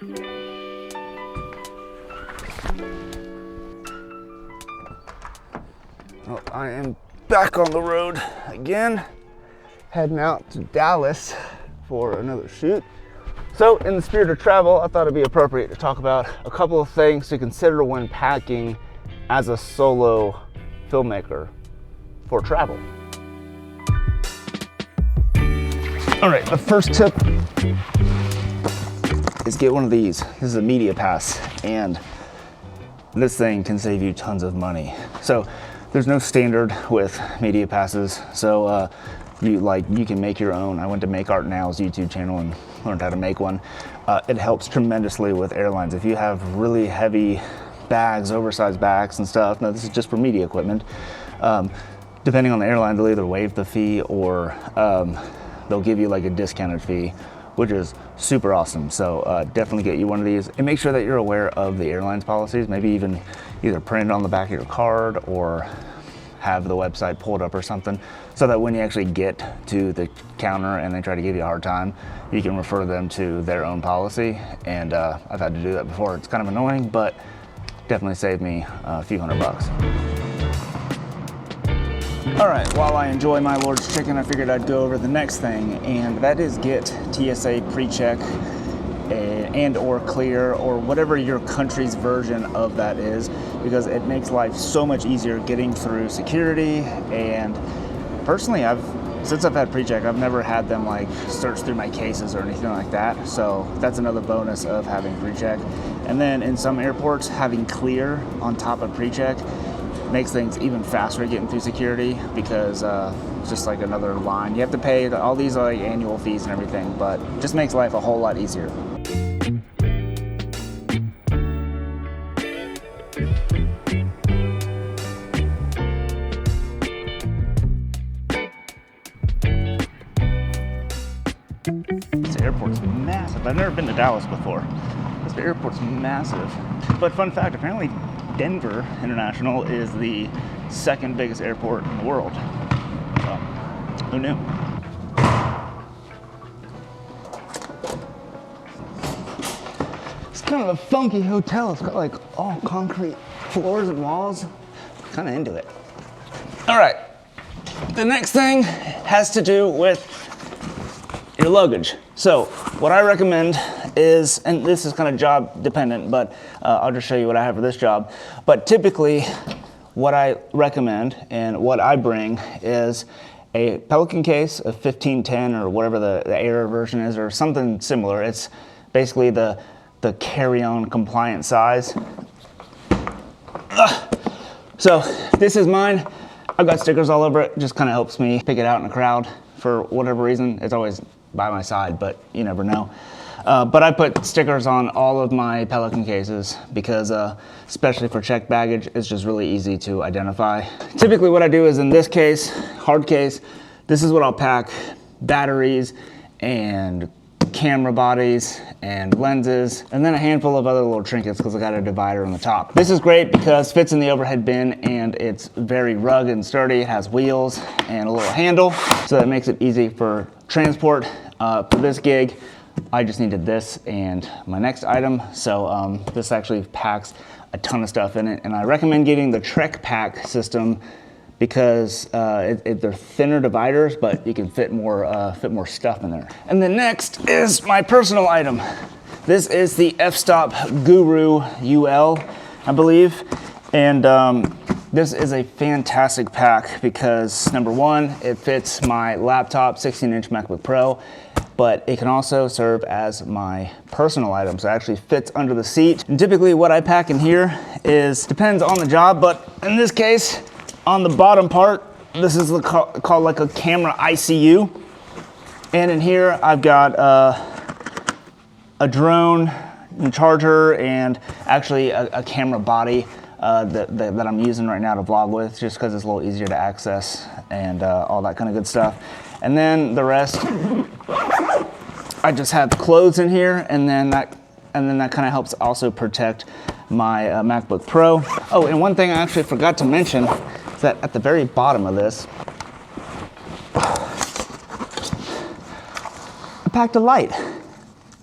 Well, I am back on the road again, heading out to Dallas for another shoot. So in the spirit of travel, I thought it'd be appropriate to talk about a couple of things to consider when packing as a solo filmmaker for travel. All right, the first tip is get one of these. This is a media pass, and this thing can save you tons of money. So there's no standard with media passes, so you can make your own. I went to Make Art Now's YouTube channel and learned how to make one. It helps tremendously with airlines. If you have really heavy bags, oversized bags and stuff, now this is just for media equipment, depending on the airline, they'll either waive the fee or they'll give you like a discounted fee, which is super awesome. So definitely get you one of these, and make sure that you're aware of the airline's policies. Maybe even either print it on the back of your card or have the website pulled up or something, so that when you actually get to the counter and they try to give you a hard time, you can refer them to their own policy. And I've had to do that before. It's kind of annoying, but definitely saved me a few $100. All right, while I enjoy my Lord's chicken, I figured I'd go over the next thing, and that is get TSA PreCheck and or clear, or whatever your country's version of that is, because it makes life so much easier getting through security. And personally, since I've had PreCheck, I've never had them like search through my cases or anything like that. So that's another bonus of having PreCheck. And then in some airports, having clear on top of PreCheck makes things even faster getting through security, because it's just like another line. You have to pay all these like annual fees and everything, but just makes life a whole lot easier. This airport's massive. I've never been to Dallas before. This airport's massive. But fun fact, apparently Denver International is the second biggest airport in the world. So, who knew? It's kind of a funky hotel. It's got like all concrete floors and walls. Kind of into it. All right, the next thing has to do with your luggage. So what I recommend is, and this is kind of job dependent, but I'll just show you what I have for this job. But typically what I recommend and what I bring is a Pelican case, a 1510 or whatever the Air version is, or something similar. It's basically the carry-on compliant size. So this is mine. I've got stickers all over it. Just kind of helps me pick it out in a crowd for whatever reason. It's always by my side, but you never know. But I put stickers on all of my Pelican cases because, especially for checked baggage, it's just really easy to identify. Typically what I do is, in this case, hard case, this is what I'll pack: batteries and camera bodies and lenses, and then a handful of other little trinkets because I got a divider on the top. This is great because it fits in the overhead bin, and it's very rugged and sturdy. It has wheels and a little handle, so that makes it easy for transport. For this gig, I just needed this and my next item, so this actually packs a ton of stuff in it, and I recommend getting the Trek Pack system because they're thinner dividers, but you can fit more stuff in there. And then next is my personal item. This is the f-stop Guru UL, I believe, and this is a fantastic pack because, number one, it fits my laptop, 16-inch MacBook Pro, but it can also serve as my personal item. So it actually fits under the seat. And typically what I pack in here depends on the job, but in this case, on the bottom part, this is called like a camera ICU. And in here, I've got a drone and charger, and actually a camera body that I'm using right now to vlog with, just because it's a little easier to access and all that kind of good stuff. And then the rest, I just have clothes in here, and then that kind of helps also protect my MacBook Pro. Oh, and one thing I actually forgot to mention is that at the very bottom of this, I packed a light.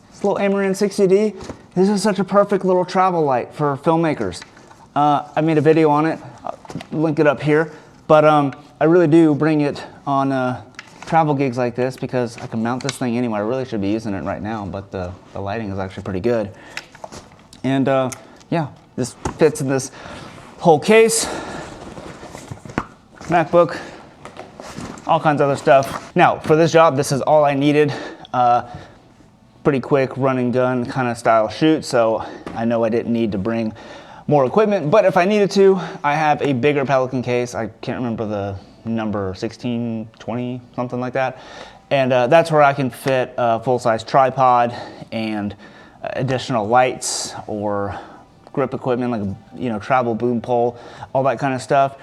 It's a little Amarin 60D. This is such a perfect little travel light for filmmakers. I made a video on it, I'll link it up here, but I really do bring it on travel gigs like this because I can mount this thing anywhere. I really should be using it right now, but the lighting is actually pretty good. And yeah, this fits in this whole case, MacBook, all kinds of other stuff. Now, for this job, this is all I needed. Pretty quick run and gun kind of style shoot, so I know I didn't need to bring more equipment, but if I needed to, I have a bigger Pelican case. I can't remember the number, 16, 20, something like that. And that's where I can fit a full-size tripod and additional lights or grip equipment like travel boom pole, all that kind of stuff.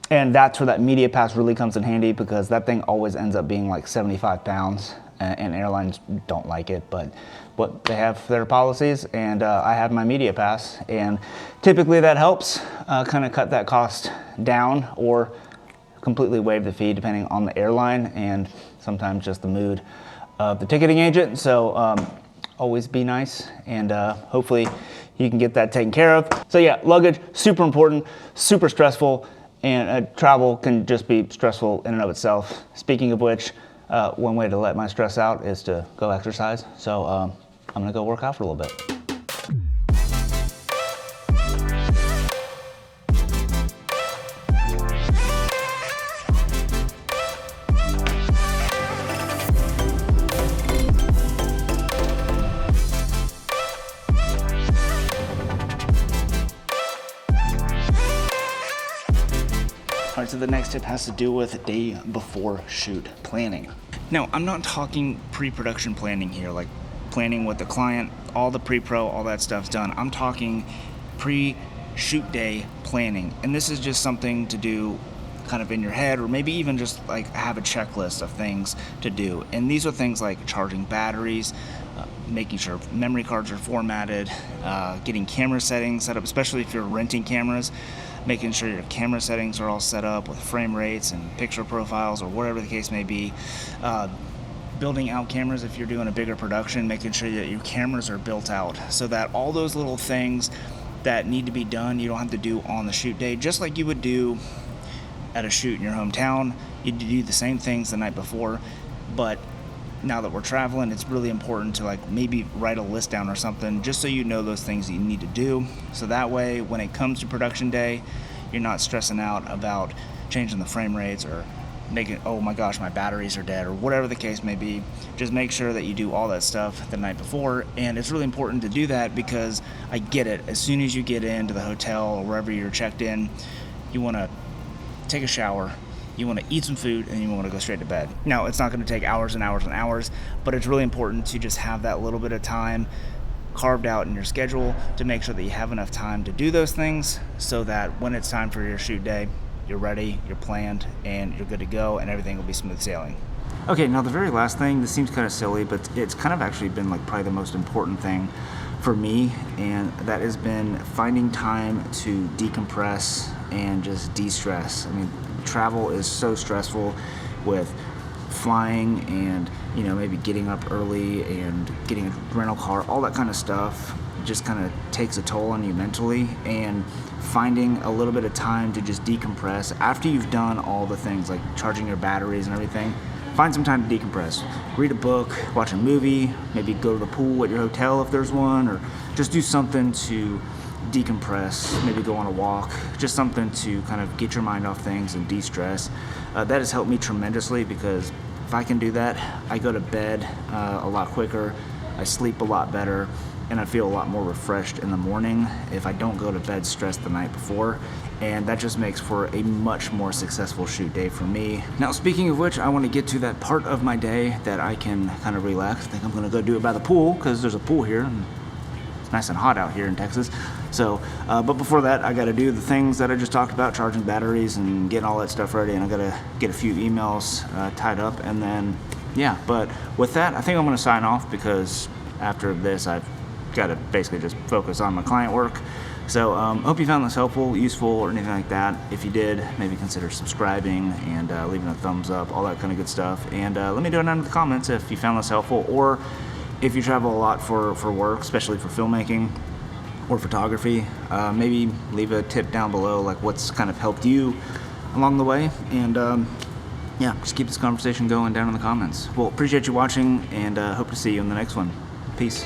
And that's where that media pass really comes in handy because that thing always ends up being like 75 pounds. And airlines don't like it, but what they have their policies, and I have my media pass, and typically that helps kind of cut that cost down or completely waive the fee depending on the airline and sometimes just the mood of the ticketing agent. So always be nice, and hopefully you can get that taken care of. So yeah, luggage, super important, super stressful, and travel can just be stressful in and of itself. Speaking of which, one way to let my stress out is to go exercise. So I'm gonna go work out for a little bit. All right, so the next tip has to do with day before shoot planning. Now, I'm not talking pre-production planning here, like planning with the client, all the pre-pro, all that stuff's done. I'm talking pre-shoot day planning. And this is just something to do kind of in your head, or maybe even just like have a checklist of things to do. And these are things like charging batteries, making sure memory cards are formatted, getting camera settings set up, especially if you're renting cameras, making sure your camera settings are all set up with frame rates and picture profiles or whatever the case may be. Building out cameras if you're doing a bigger production, making sure that your cameras are built out so that all those little things that need to be done, you don't have to do on the shoot day, just like you would do at a shoot in your hometown. You do the same things the night before, but now that we're traveling, it's really important to like maybe write a list down or something just so you know those things that you need to do. So that way, when it comes to production day, you're not stressing out about changing the frame rates or making, oh my gosh, my batteries are dead or whatever the case may be. Just make sure that you do all that stuff the night before. And it's really important to do that because I get it. As soon as you get into the hotel or wherever you're checked in, you want to take a shower, you want to eat some food, and you want to go straight to bed. Now, it's not going to take hours and hours and hours, but it's really important to just have that little bit of time carved out in your schedule to make sure that you have enough time to do those things so that when it's time for your shoot day, you're ready, you're planned, and you're good to go, and everything will be smooth sailing. Okay, now the very last thing, this seems kind of silly, but it's kind of actually been like probably the most important thing for me, and that has been finding time to decompress and just de-stress. I mean, travel is so stressful with flying and maybe getting up early and getting a rental car, all that kind of stuff just kind of takes a toll on you mentally, and finding a little bit of time to just decompress after you've done all the things like charging your batteries and everything. Find some time to decompress. Read a book, watch a movie, maybe go to the pool at your hotel if there's one, or just do something to decompress, maybe go on a walk, just something to kind of get your mind off things and de-stress. That has helped me tremendously because if I can do that, I go to bed a lot quicker, I sleep a lot better, and I feel a lot more refreshed in the morning if I don't go to bed stressed the night before. And that just makes for a much more successful shoot day for me. Now, speaking of which, I want to get to that part of my day that I can kind of relax. I think I'm going to go do it by the pool because there's a pool here. And it's nice and hot out here in Texas. So, but before that, I got to do the things that I just talked about, charging batteries and getting all that stuff ready. And I got to get a few emails tied up. And then, yeah, but with that, I think I'm going to sign off because after this, I've got to basically just focus on my client work. So hope you found this helpful, useful, or anything like that. If you did, maybe consider subscribing and leaving a thumbs up, all that kind of good stuff. And let me know down in the comments if you found this helpful or if you travel a lot for work, especially for filmmaking or photography, maybe leave a tip down below, like what's kind of helped you along the way. And yeah, just keep this conversation going down in the comments. Well, appreciate you watching, and hope to see you in the next one. Peace.